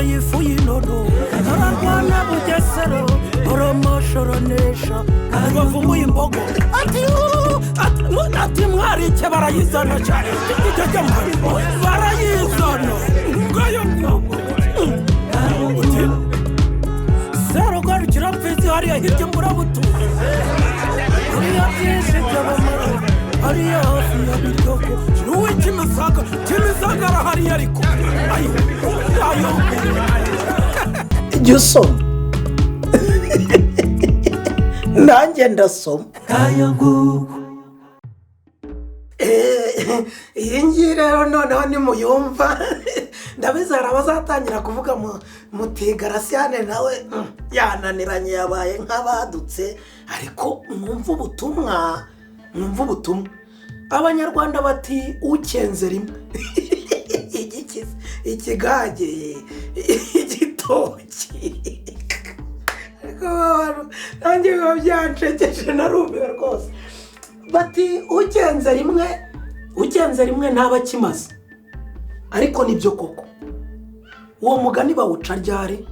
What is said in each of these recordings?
yateye ifu y'inono ararwana bugesero oromoshoronesha bavumuye imbogo ati mwarike barayizana cyane barayizana ngayo mwogo zero garukira mfizi hariya hirya mburabutuye hariya byinshi by'abamara hariya hafi ya biryogo n'uwe kimisaga arahari ariko ayo jya usoma nanjye ndasoma kayo nguko iyi ngiyi rero noneho nimuyumva ndabizera bazatangira kuvuga muti Garasiyane nawe yananiranye yabaye nk'abadutse ariko mwumva ubutumwa abanyarwanda bati ukenze rimwe ikigage igitoki nanjye biba byancekeje narumiwe rwose bati ukenze rimwe ntaba akimaze ariko nibyo koko uwo mugani bawuca ryari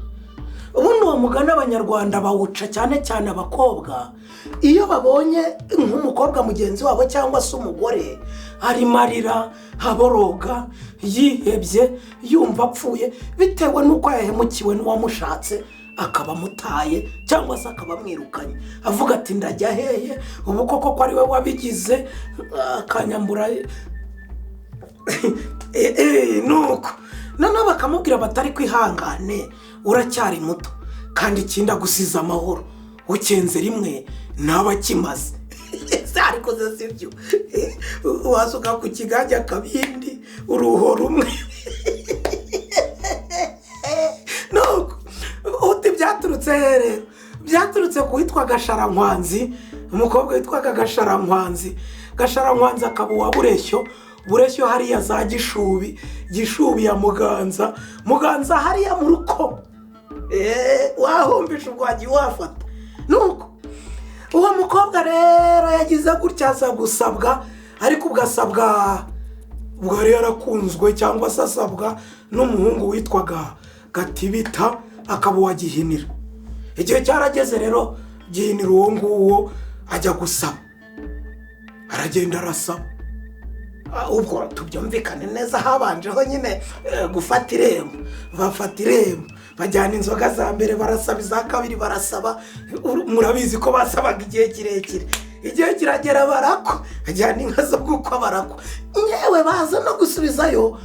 ubundi uwo mugani abanyarwanda bawuca cyane cyane abakobwa iyo babonye nk'umukobwa mugenzi wabo cyangwa se umugore arimo arira haboroga yihebye yumva apfuye bitewe n'uko yahemukiwe n'uwamushatse akaba amutaye cyangwa se akaba amwirukanye avuga ati ndajya hehe ubu koko ko ari we wabigize akanyambura nuko noneho bakamubwira batari kwihangane uracyari muto kandi ikindi agusize amahoro ukenze rimwe ntaba akimaze ariko se sibyo wasuka ku kigage akabindi uruho rumwe nuko uti byaturutse rero byaturutse ku witwa Gasharankwanzi umukobwa witwaga Gasharankwanzi akaba uwa bureshyo hariya za gishubi ya muganza hariya mu ruko wahumbisha ubwagiye wafata nuko uwo mukobwa rero yagize gutya aza gusabwa ariko ugasabwa ubwo yari yarakunzwe cyangwa se asabwa n'umuhungu witwaga Gatibita akaba uwa Gihinira igihe cyarageze rero Gihinira uwo nguwo ajya gusaba aragenda arasaba ubwo tubyumvikane neza habanjeho nyine gufata irembo bafata irembo bajyana inzoga za mbere barasaba iza kabiri barasaba murabizi ko basabaga igihe kirekire igihe kiragera barako bajyana inka zo gukwa barako nyewe baza no gusubizayo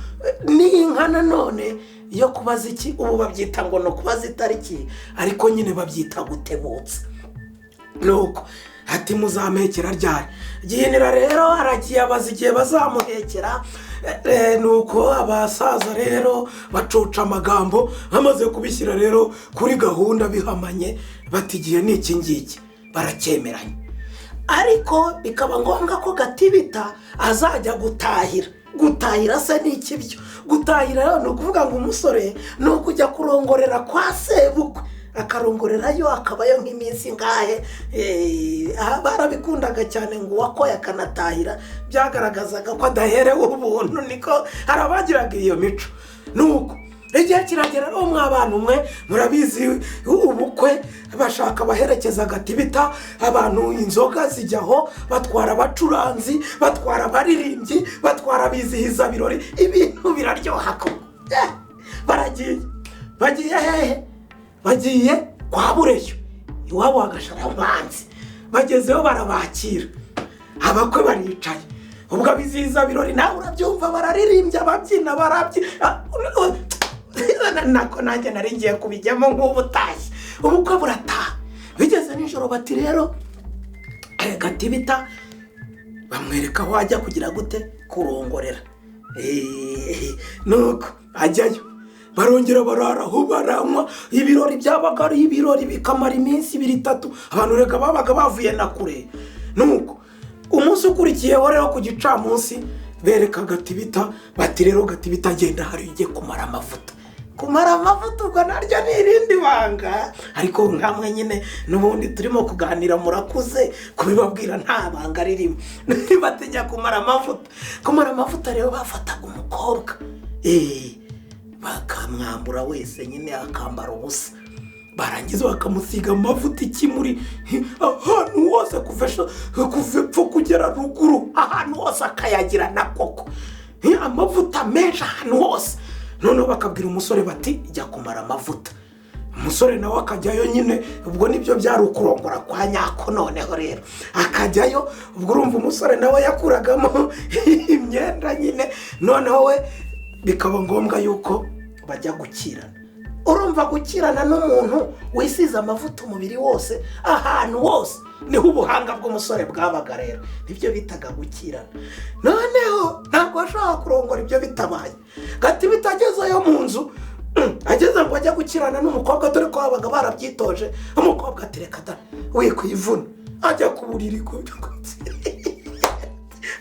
n'inka nanone yo kubaza iki ubu babyita ngo no kubaza itariki ariko nyine babyita gutebutsa nuko ati muzamuhekera ryari Gihinira rero aragiye abaza igihe bazamuhekera nuko abasaza rero bacoca amagambo bamaze kubishyira rero kuri gahunda bihamanye bati igihe ni iki ngiki baracyemeranya ariko bikaba ngombwa ko Gatibita azajya gutahira se ni ikibyo gutahira rero ni ukuvuga ngo umusore ni ukujya kurongorera kwa sebukwe akarongorerayo akabayo nk'iminsi ngahe barabikundaga cyane ngo uwakoye akanatahira byagaragazaga ko adaherewe ubuntu niko hari abagiraga iyo mico nuko igihe kiragera rero mw'abantu umwe murabizi ubukwe bashaka baherekeza Gatibita abantu inzoga zijyaho batwara abacuranzi batwara abaririmbyi batwara abizihiza birori ibintu biraryoha ko bagiye hehe bagiye kwa bureshyo iwabo wa Gasharankwanzi bagezeho barabakira abakwe baricaye ubwo abizihiza birori nawe urabyumva bararirimbya babyina nako nanjye nari ngiye kubijyamo nk'ubutashye ubukwe burataha bigeze nijoro bati rero Gatibita bamwereka aho ajya kugira gute kurongorera nuko ajyayo barongera bararaho baranywa ibirori byabaga ari ibirori bikamara iminsi 2-3 abantu reka babaga bavuye na kure nuko umunsi ukurikiyeho rero ku gicamunsi bereka Gatibita bati rero Gatibita agenda hari igiye kumara amavuta ubwo naryo ni irindi banga ariko nkamwe nyine n'ubundi turimo kuganira murakuze kubibabwira nta banga ririmo batinya kumara amavuta rero bafataga umukobwa bakamwambura wese nyine akambara ubusa, barangiza bakamusiga amavuta ikimuri ahantu hose kuva epfo kugera ruguru, ahantu hose akayagira na koko amavuta menshi ahantu hose. noneho bakabwira umusore bati jya kumara amavuta. umusore nawe akajyayo nyine, ubwo nibyo byari ukurongora kwa nyako. noneho rero akajyayo, ubwo urumva umusore nawe yakuragamo imyenda nyine, noneho we bikaba ngombwa yuko bajya gukirana. urumva gukirana n'umuntu wisize amavuta umubiri wose ahantu hose, niho ubuhanga bw'umusore bwabaga. rero nibyo bitaga gukirana. noneho ntabwo ashobora kurongora ibyo bitabaye. Gati bitagezeyo mu nzu, ageze ngo ajya gukirana n'umukobwa, dore ko babaga barabyitoje. umukobwa ati reka da wikwivuna, ajya ku buriri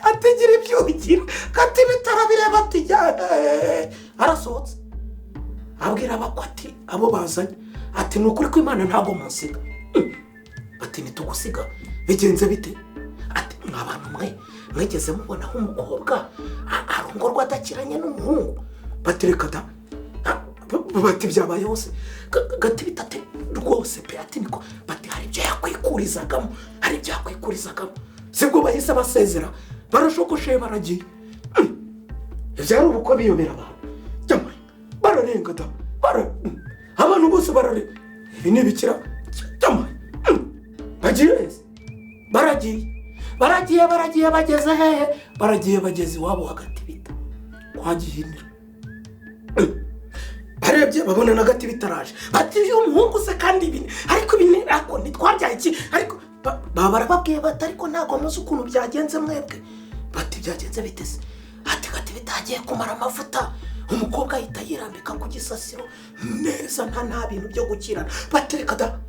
atigira ibyo ugira. Gati bitarabireba ati arasohotse abwira abakwati abo bazanye ati ni ukuri ko Imana ntabwo musiga. ati nitugusiga bigenze bite? ati mwabantu mwegeze mubona umukobwa arongorwa adakiranye n'umuhungu? batereka da bati byabaye hose. Gati bitate rwose pe, ati niko bati hari ibyo yakwikurizagamo, sibwo bahise basezera, barashokoshe baragiye. byari ubukwe biyobera abantu cyangwa bararenga da abantu bose barare. ibi ni bikira cyangwa baragiye bageze hehe? bageze iwabo hagati bita kwa Gihinira. barebye babona na Gati bitaraje, bati uyu muhungu se kandi ibi ariko ibi ako ntitwabyaye iki? ariko barababwiye bati ariko ntabwo muzi ukuntu byagenze mwebwe. bati byagenze bitese? ati Gati bitagiye kumara amavuta, umukobwa ahita yirambika ku gisasiro neza, nta bintu byo gukirana. batereka da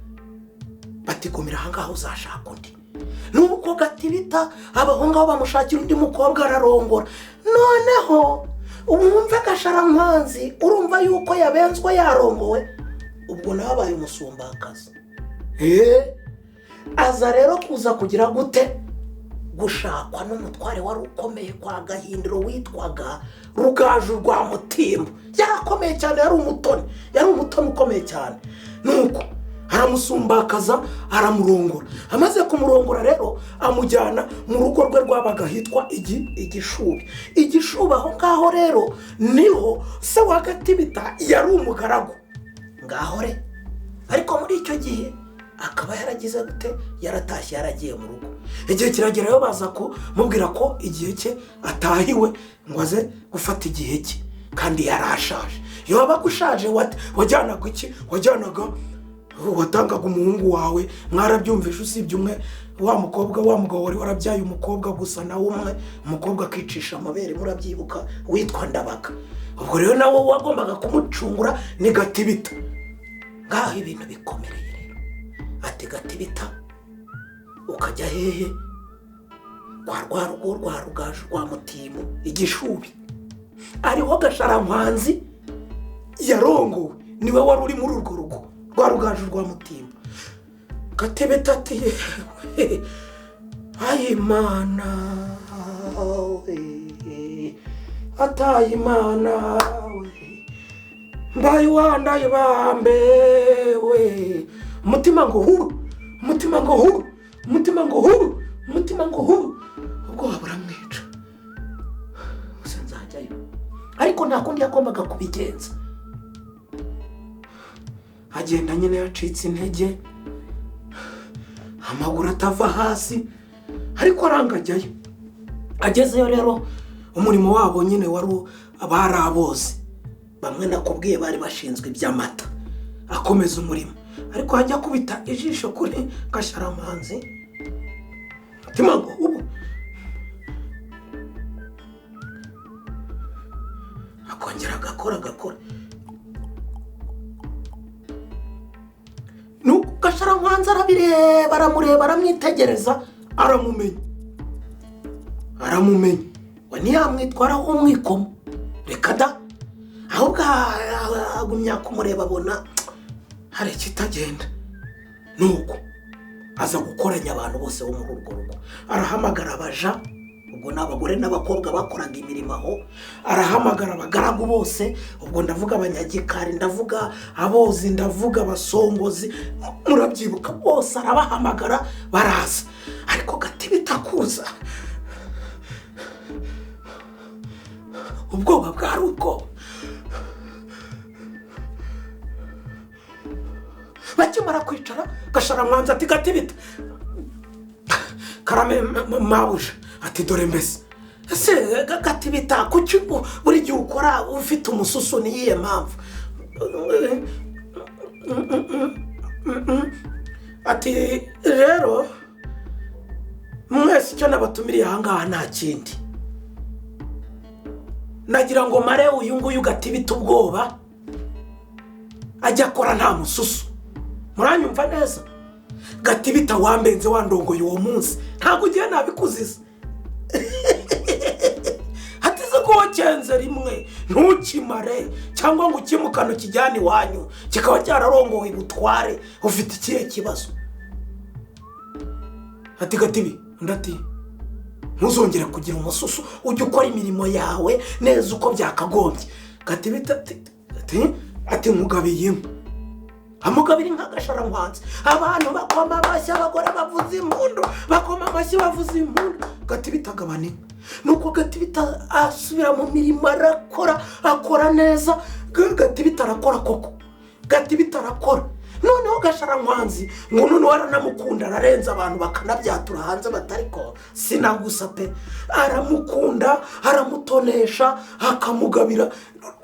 batigumira ahangaho uzashaka undi. nuko Gati bita abahungu aho bamushakira undi mukobwa ararongora. noneho umwumve Gasharankwanzi, urumva yuko yabenzwe yarongowe, ubwo nabaye umusumbakazi. aza rero kuza kugira gute? gushakwa n'umutware wari ukomeye kwa Gahindiro witwaga Rugaju rwa Mutimbo. yarakomeye cyane, yari umutoni ukomeye cyane. nuko aramusumbakaza aramurongora. amaze kumurongora rero amujyana mu rugo rwe rwabaga hitwa Igishubi. aho ngaho rero niho se wa Gati bita yari umugaragu ngaho re. ariko muri icyo gihe akaba yaragize gute? yaratashye, yaragiye mu rugo. igihe kiragera yo baza kumubwira ko igihe cye atahiwe ngo aze gufata igihe cye, kandi yarashaje. iyo wabaga ushaje wajyanaga iki? watangaga umuhungu wawe, mwarabyumvishe. usibye umwe, wa mugabo wari warabyaye umukobwa gusa nawe umwe, umukobwa akicisha amabere, murabyibuka, witwa Ndabaga. ubwo rero nawe wagombaga kumucungura ni Gati bita. ngaho ibintu bikomereye rero. ati Gati bita ukajya hehe? kwa rwa rugo rwa Rugaju rwa Mutimbo Igishubi. ariho Gasharankwanzi yarongowe, niwe wari uri muri urwo rugo rwa Rugaju rwa Mutimbo. Gati bita ati Imana ataye Imana mbaye wandaye bambe we. umutima ngo huru ubwo buramwica. gusa nzajyayo, ariko nta kundi yagombaga kubigenza. agenda nyine yacitse intege, amaguru atava hasi, ariko arangajyayo. agezeyo rero umurimo wabo nyine bari abozi bamwe nakubwiye bari bashinzwe iby'amata. akomeza umurimo, ariko hajya kubita ijisho kuri Gasharankwanzi. umutima ngo ubu akongera agakora. nuko Gasharankwanzi aramureba aramwitegereza, aramumenya. we ntiyamwitwaraho umwikomo, reka da. ahubwo agumya kumureba, abona hari ikitagenda. nuko aza gukoranya abantu bose bo muri urwo rugo, arahamagara abaja. ubwo ubwo n'abagore n'abakobwa bakoraga imirimo aho, arahamagara abagaragu bose, ubwo ndavuga abanyagikari, ndavuga abozi, ndavuga abasongozi, murabyibuka bose arabahamagara baraza. Ariko Gatibita kuza, ubwoba bwari ubwoba. Bakimara kwicara Gasharamwanzi ati Gatibita, karame mabuja, ati dore mbese ese Gatibita kuki buri gihe ukora ufite umususu niyihe mpamvu? Ati rero mwese icyo nabatumiriye ahangaha nta kindi, nagira ngo mare uyu nguyu Gatibita ubwoba ajya akora nta mususu. Muranyumva neza? Gatibita wambenze wandongoye uwo munsi ntabwo ugiye nabikuziza. Hatize ko wakenze rimwe ntukimare cyangwa ngo ukimukano kijyane iwanyu kikaba cyararongowe butware, ufite ikihe kibazo? Ati Gatibi, ndati ntuzongere kugira umususu, ujye ukora imirimo yawe neza uko byakagombye. Gatibita ati mugabiye amugabira nka Gasharamwanzi, abantu bakoma amashyi, abagore bavuza impundu, bakoma amashyi bavuza impundu. Gatibita agabane nuko Gatibita asubira mu mirimo, arakora, akora neza. Gatibita arakora koko, Gatibita arakora. Noneho Gasharamwanzi ngo none waranamukunda, ararenza abantu bakanabyatura hanze batariko sinagusa pe, aramukunda, aramutonesha, akamugabira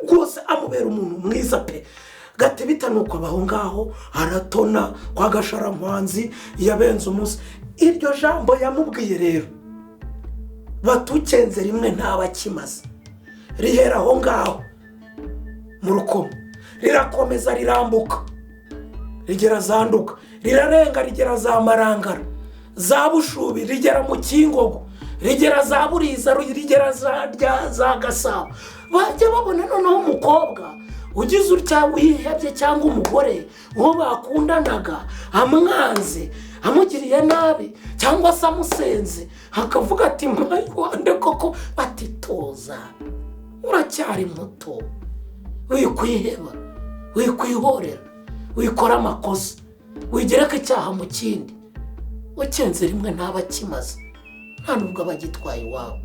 rwose, amubera umuntu mwiza pe. Gatibita nuko abaho ngaho aratona kwa Gasharamwanzi yabenze umunsi. Iryo jambo yamubwiye rero batukenze rimwe ntabakimaze, rihera aho ngaho mu rukomo, rirakomeza rirambuka rigera zanduka, rirarenga rigera za Marangara, za Bushubi, rigera mu Kingogo, rigera za Buriza, rigera za Gasabo. Bajya babona noneho umukobwa ugize utya wihebye cyangwa umugore uwo bakundanaga amwanze, amugiriye nabi cyangwa se amusenze, hakavuga ati mwayibonde koko, ati toza uracyari muto, wikwiheba, wikwihorera, wikora amakosa, wigereka icyaha mu kindi. Ukenze rimwe ntabakimaze, nta nubwo abagitwaye iwawe.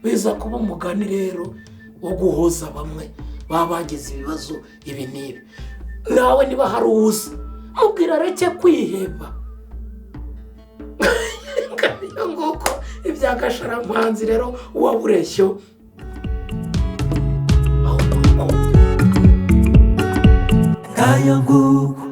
Biza kuba umugani rero wo guhoza bamwe baba bagize ibibazo ibi n'ibi. Nawe niba hari uza mubwira reke kwiheba. Kariyo nguko ibya Gasharamwanzi rero uwabureshyo Kaya nguko